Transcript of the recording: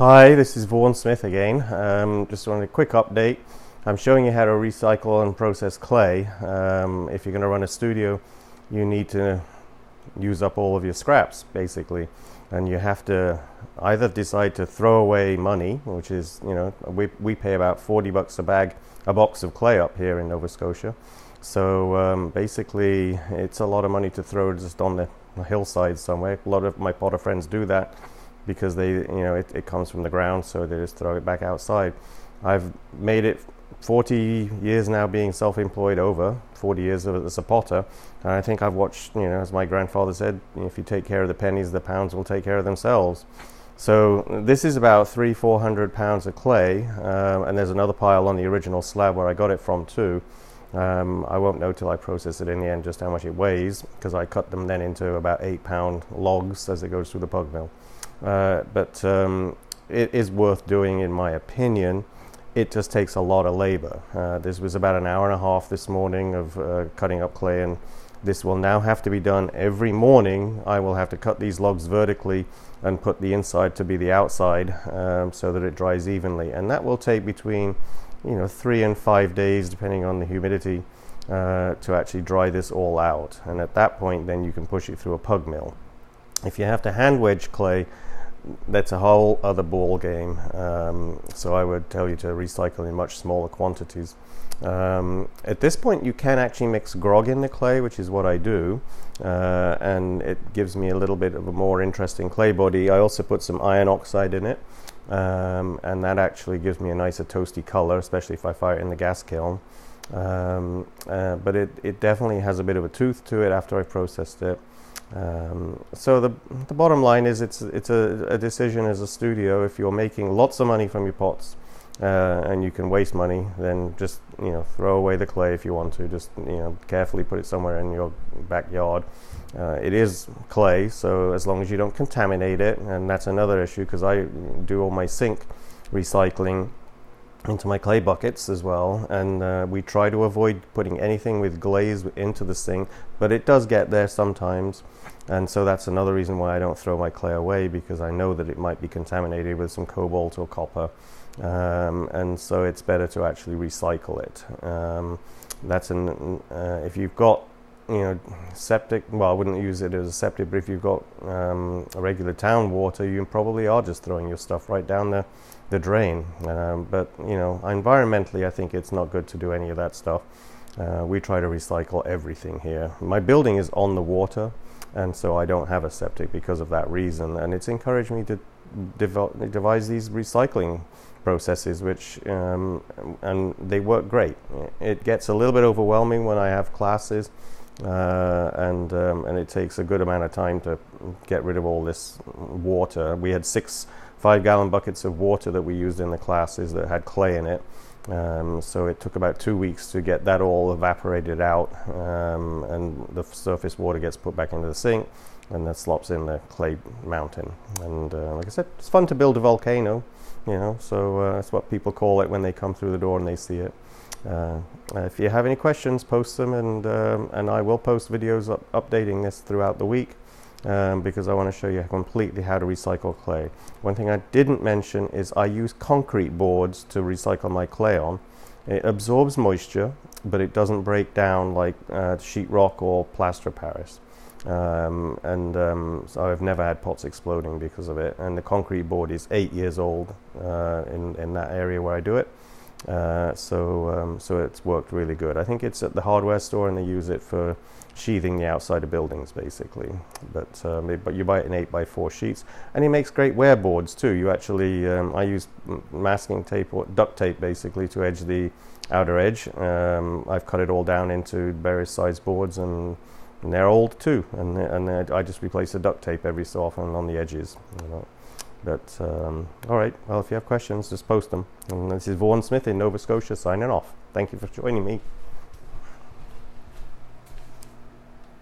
Hi, this is Vaughan Smith again. Just wanted a quick update. I'm showing you how to recycle and process clay. If you're going to run a studio, you need to use up all of your scraps, basically. And you have to either decide to throw away money, which is, we pay about $40 a box of clay up here in Nova Scotia. So basically, it's a lot of money to throw just on the hillside somewhere. A lot of my potter friends do that because it comes from the ground, so they just throw it back outside. I've made it 40 years now being self-employed, over 40 years as a potter, and I think I've watched, as my grandfather said, if you take care of the pennies, the pounds will take care of themselves. So this is about 300-400 pounds of clay, and there's another pile on the original slab where I got it from too. I won't know till I process it in the end just how much it weighs, because I cut them then into about 8-pound logs as it goes through the pug mill. But it is worth doing, in my opinion. It just takes a lot of labor. This was about an hour and a half this morning of cutting up clay, and this will now have to be done every morning. I will have to cut these logs vertically and put the inside to be the outside, so that it dries evenly, and that will take between 3 and 5 days depending on the humidity to actually dry this all out. And at that point then you can push it through a pug mill. If you have to hand wedge clay, that's a whole other ball game. So I would tell you to recycle in much smaller quantities. At this point you can actually mix grog in the clay, which is what I do, and it gives me a little bit of a more interesting clay body. I also put some iron oxide in it, and that actually gives me a nicer toasty color, especially if I fire it in the gas kiln. But it definitely has a bit of a tooth to it after I've processed it. So the bottom line is it's a decision as a studio. If you're making lots of money from your pots and you can waste money, then just throw away the clay. If you want to, just carefully put it somewhere in your backyard. It is clay, so as long as you don't contaminate it, and that's another issue, because I do all my sink recycling into my clay buckets as well, and we try to avoid putting anything with glaze into the sink, but it does get there sometimes, and so that's another reason why I don't throw my clay away, because I know that it might be contaminated with some cobalt or copper, and so it's better to actually recycle it. If you've got septic, well, I wouldn't use it as a septic, but if you've got a regular town water, you probably are just throwing your stuff right down the drain. But environmentally, I think it's not good to do any of that stuff. We try to recycle everything here. My building is on the water, and so I don't have a septic because of that reason, and it's encouraged me to devise these recycling processes, which and they work great. It gets a little bit overwhelming when I have classes, and it takes a good amount of time to get rid of all this water. We had 6 5-gallon buckets of water that we used in the classes that had clay in it, so it took about 2 weeks to get that all evaporated out, and the surface water gets put back into the sink, and that slops in the clay mountain. And like I said, it's fun to build a volcano, so that's what people call it when they come through the door and they see it. If you have any questions, post them, and I will post videos updating this throughout the week, because I want to show you completely how to recycle clay. One thing I didn't mention is I use concrete boards to recycle my clay on. It absorbs moisture, but it doesn't break down like sheetrock or plaster of Paris. So I've never had pots exploding because of it, and the concrete board is 8 years old in that area where I do it. So it's worked really good. I think it's at the hardware store, and they use it for sheathing the outside of buildings, basically. But you buy it in 8x4 sheets, and it makes great wear boards too. You actually, I use masking tape or duct tape basically to edge the outer edge. I've cut it all down into various size boards, and they're old too. And I just replace the duct tape every so often on the edges. But all right, well, if you have questions, just post them. And this is Vaughan Smith in Nova Scotia signing off. Thank you for joining me.